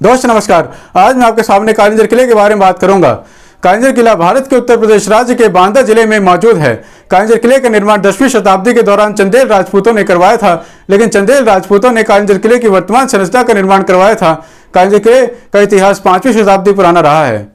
दोस्तों नमस्कार। आज मैं आपके सामने कालिंजर किले के बारे में बात करूंगा। कालिंजर किला भारत के उत्तर प्रदेश राज्य के बांदा जिले में मौजूद है। कालिंजर किले का निर्माण 10वीं शताब्दी के दौरान चंदेल राजपूतों ने करवाया था, लेकिन चंदेल राजपूतों ने कालिंजर किले की वर्तमान संरचना का निर्माण करवाया था। कालिंजर किले का इतिहास 5वीं शताब्दी पुराना रहा है।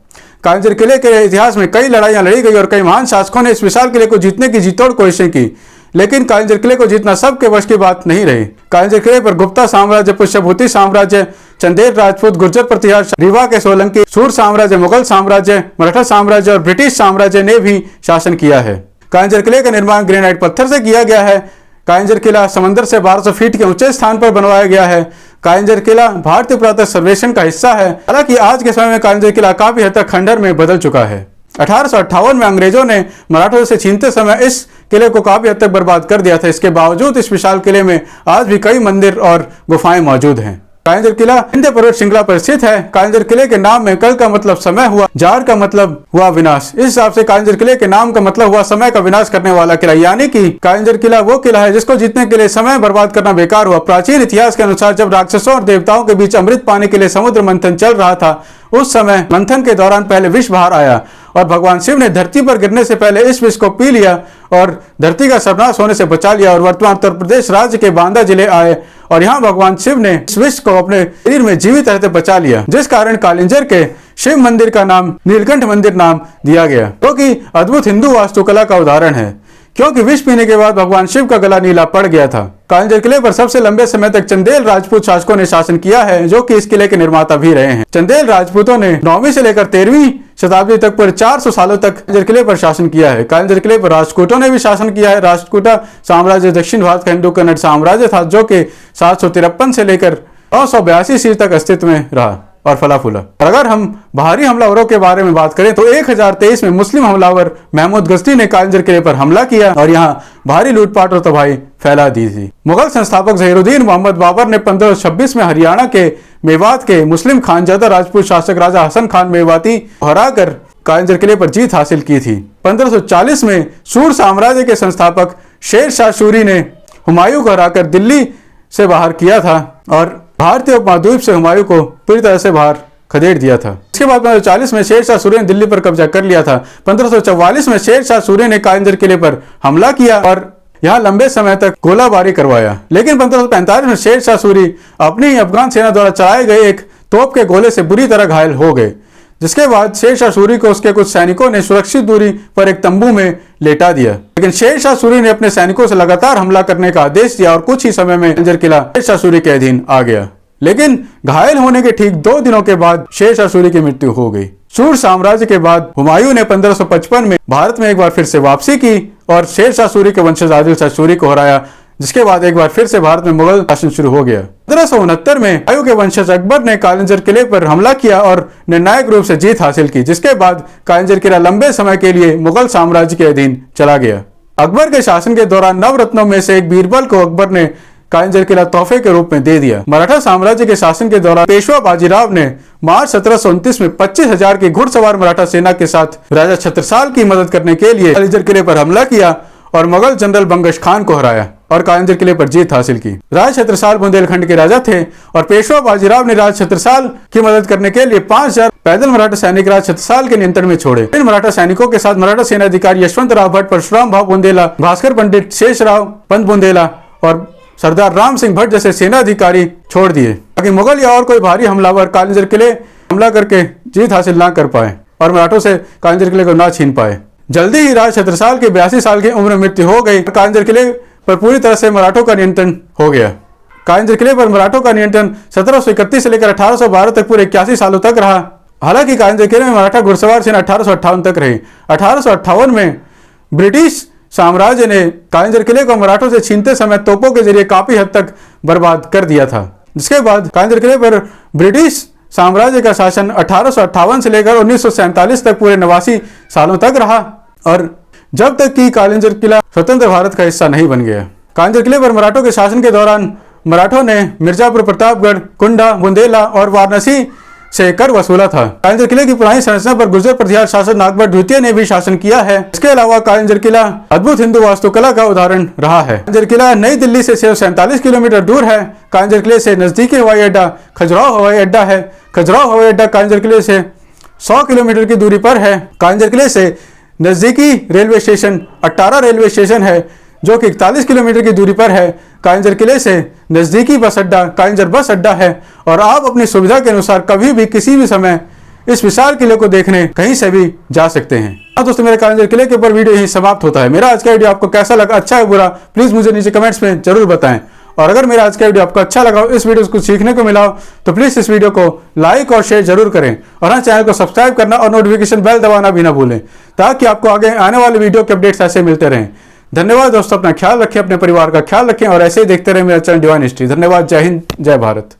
कालिंजर किले के इतिहास में कई लड़ाइयां लड़ी गई और कई महान शासकों ने इस विशाल किले को जीतने की जीतोड़ कोशिशें की, लेकिन कालिंजर किले को जीतना सबके वश की बात नहीं रही। कालिंजर किले पर गुप्ता साम्राज्य, पुष्यभूति साम्राज्य, चंदेल राजपूत, गुर्जर प्रतिहार, रीवा के सोलंकी, सूर साम्राज्य, मुगल साम्राज्य, मराठा साम्राज्य और ब्रिटिश साम्राज्य ने भी शासन किया है। कालिंजर किले का निर्माण ग्रेनाइट पत्थर से किया गया है। कालिंजर किला समंदर से 1200 फीट के ऊंचे स्थान पर बनवाया गया है। कालिंजर किला भारतीय पुरातत्व सर्वेक्षण का हिस्सा है। हालांकि आज के समय में कालिंजर किला काफी हद तक खंडहर में बदल चुका है। 1858 में अंग्रेजों ने मराठों से छीनते समय इस किले को काफी हद तक बर्बाद कर दिया था। इसके बावजूद इस विशाल किले में आज भी कई मंदिर और गुफाएं मौजूद हैं। कालिंजर किला विंध्य पर्वत श्रृंखला पर स्थित है। कालिंजर किले के नाम में कल का मतलब समय हुआ, जार का मतलब हुआ विनाश। इस हिसाब से कालिंजर किले के नाम का मतलब हुआ समय का विनाश करने वाला किला, यानी कि कालिंजर किला वो किला है जिसको जीतने के लिए समय बर्बाद करना बेकार हुआ। प्राचीन इतिहास के अनुसार जब राक्षसों और देवताओं के बीच अमृत पाने के लिए समुद्र मंथन चल रहा था, उस समय मंथन के दौरान पहले विष बाहर आया और भगवान शिव ने धरती पर गिरने से पहले इस विष को पी लिया और धरती का सर्वनाश होने से बचा लिया और वर्तमान उत्तर प्रदेश राज्य के बांदा जिले आए और यहाँ भगवान शिव ने इस विष को अपने शरीर में जीवित रहते बचा लिया, जिस कारण कालिंजर के शिव मंदिर का नाम नीलकंठ मंदिर नाम दिया गया, जो कि अद्भुत हिंदू वास्तुकला का उदाहरण है, क्योंकि विष पीने के बाद भगवान शिव का गला नीला पड़ गया था। कालिंजर किले पर सबसे लंबे समय तक चंदेल राजपूत शासकों ने शासन किया है, जो कि इस किले के निर्माता भी रहे हैं। चंदेल राजपूतों ने 9वीं से लेकर 13वीं शताब्दी तक पूरे 400 सालों तक कालिंजर किले पर शासन किया है। कालिंजर किले पर राष्ट्रकूटों ने भी शासन किया है। राष्ट्रकूटा साम्राज्य दक्षिण भारत का हिंदू कन्नड़ साम्राज्य था, जो कि 753 से लेकर 982 ईस्वी तक अस्तित्व में रहा और फला फूला। और अगर हम बाहरी हमलावरों के बारे में बात करें तो 1023 में मुस्लिम हमलावर महमूद गजनी ने कालिंजर किले पर हमला किया और यहाँ भारी लूटपाट और तबाही फैला दी थी। मुगल संस्थापक ज़हीरुद्दीन मोहम्मद बाबर ने 1526 में हरियाणा के मेवात के मुस्लिम खानजादा राजपूत शासक राजा हसन खान मेवाती को हराकर कालिंजर किले पर जीत हासिल की थी। 1540 में सूर साम्राज्य के संस्थापक शेर शाह सूरी ने हुमायूं को हराकर दिल्ली से बाहर किया था और भारतीय उपमहाद्वीप से हुमायूं को पूरी तरह से बाहर खदेड़ दिया था। इसके बाद 1540 में शेर शाह सूरी ने दिल्ली पर कब्जा कर लिया था। 1544 में शेर शाह सूरी ने कालिंजर किले पर हमला किया और यहाँ लंबे समय तक गोलाबारी करवाया, लेकिन 1545 में शेर शाह सूरी अपनी अफगान सेना द्वारा चलाए गए एक तोप के गोले से बुरी तरह घायल हो गए, जिसके बाद शेर शाह सूरी को उसके कुछ सैनिकों ने सुरक्षित दूरी पर एक तंबू में लेटा दिया। लेकिन शेर शाह सूरी ने अपने सैनिकों से लगातार हमला करने का आदेश दिया और कुछ ही समय में कालिंजर किला शेर शाह सूरी के अधीन आ गया, लेकिन घायल होने के ठीक 2 दिनों के बाद शेर शाह सूरी की मृत्यु हो गई। सूर साम्राज्य के बाद हुमायूं ने 1555 में भारत में एक बार फिर से वापसी की और शेर शाह सूरी के वंशज आदिल शाह सूरी को हराया, जिसके बाद एक बार फिर से भारत में मुगल शासन शुरू हो गया। 1569 में हुमायूं के वंशज अकबर ने कालिंजर किले पर हमला किया और निर्णायक रूप से जीत हासिल की, जिसके बाद कालिंजर किला लंबे समय के लिए मुगल साम्राज्य के अधीन चला गया। अकबर के शासन के दौरान नवरत्नों में से एक बीरबल को अकबर ने कालिंजर किला तोहफे के रूप में दे दिया। मराठा साम्राज्य के शासन के दौरान पेशवा बाजीराव ने मार्च 1729 में 25,000 की घुड़सवार मराठा सेना के साथ राजा छत्रसाल की मदद करने के लिए कालिंजर किले पर हमला किया और मुगल जनरल बंगश खान को हराया और कालिंजर किले पर जीत हासिल की। राजा छत्रसाल बुंदेलखंड के राजा थे और पेशवा बाजीराव ने राजा छत्रसाल की मदद करने के लिए 5000 पैदल मराठा सैनिक राजा छत्रसाल के नियंत्रण में छोड़े। इन मराठा सैनिकों के साथ मराठा सेना अधिकारी यशवंत राव भट्ट, परशुराम भाव बुंदेला, भास्कर पंडित, शेषराव पंत बुंदेला और सरदार राम सिंह भट्ट जैसे सेना अधिकारी छोड़ दिए, ताकि मुगल या और कोई भारी हमलावर कालिंजर किले हमला करके जीत हासिल ना कर पाए और मराठों से कालिंजर किले को ना छीन पाए। जल्दी ही राजा छत्रसाल की 82 साल की उम्र में मृत्यु हो गई। कालिंजर किले पर पूरी तरह से मराठों का नियंत्रण हो गया। कालिंजर किले पर मराठों का नियंत्रण 1731 से लेकर 1812 तक पूरे 81 सालों तक रहा। हालांकि कालिंजर किले में मराठा घुड़सवार सेना 1858 तक रही। 1858 में ब्रिटिश साम्राज्य ने कालिंजर किले को मराठों से छीनते समय तोपों के जरिए काफी हद तक बर्बाद कर दिया था, जिसके बाद कालिंजर किले पर ब्रिटिश साम्राज्य का शासन 1858 से लेकर 1947 तक पूरे 89 सालों तक रहा और जब तक कि कालिंजर किला स्वतंत्र भारत का हिस्सा नहीं बन गया। कालिंजर किले पर मराठों के शासन के दौरान मराठों ने मिर्जापुर, प्रतापगढ़, कुंडा, बुंदेला और वाराणसी से कर वसूला था। कालिंजर किले की पुरानी संरचना पर गुर्जर प्रतिहार शासक नागभट्ट द्वितीय ने भी शासन किया है। इसके अलावा कालिंजर किला अद्भुत हिंदू वास्तुकला का उदाहरण रहा है। कालिंजर किला नई दिल्ली से सिर्फ 47 किलोमीटर दूर है। कालिंजर किले से नजदीकी हवाई अड्डा खजुराहो हवाई अड्डा है। खजुराहो हवाई अड्डा कालिंजर किले से 100 किलोमीटर की दूरी पर है। कालिंजर किले से नजदीकी रेलवे स्टेशन अट्टारा रेलवे स्टेशन है, जो कि 41 किलोमीटर की दूरी पर है। कालिंजर किले से नजदीकी बस अड्डा कालिंजर बस अड्डा है और आप अपनी सुविधा के अनुसार कभी भी किसी भी समय इस विशाल किले को देखने कहीं से भी जा सकते हैं। हाँ दोस्तों, मेरे कालिंजर किले के ऊपर वीडियो यही समाप्त होता है। मेरा आज का वीडियो आपको कैसा लगा, अच्छा है बुरा, प्लीज मुझे नीचे कमेंट्स में जरूर बताएं। और अगर मेरा आज का वीडियो आपको अच्छा लगा हो, इस वीडियो से कुछ सीखने को मिला हो, तो प्लीज इस वीडियो को लाइक और शेयर जरूर करें और हाँ, चैनल को सब्सक्राइब करना और नोटिफिकेशन बेल दबाना भी ना भूलें, ताकि आपको आगे आने वाले वीडियो के अपडेट्स ऐसे मिलते रहें। धन्यवाद दोस्तों, अपना ख्याल रखें, अपने परिवार का ख्याल रखें और ऐसे ही देखते रहें मेरा चैनल डिवाइन हिस्ट्री। धन्यवाद, जय हिंद, जय भारत।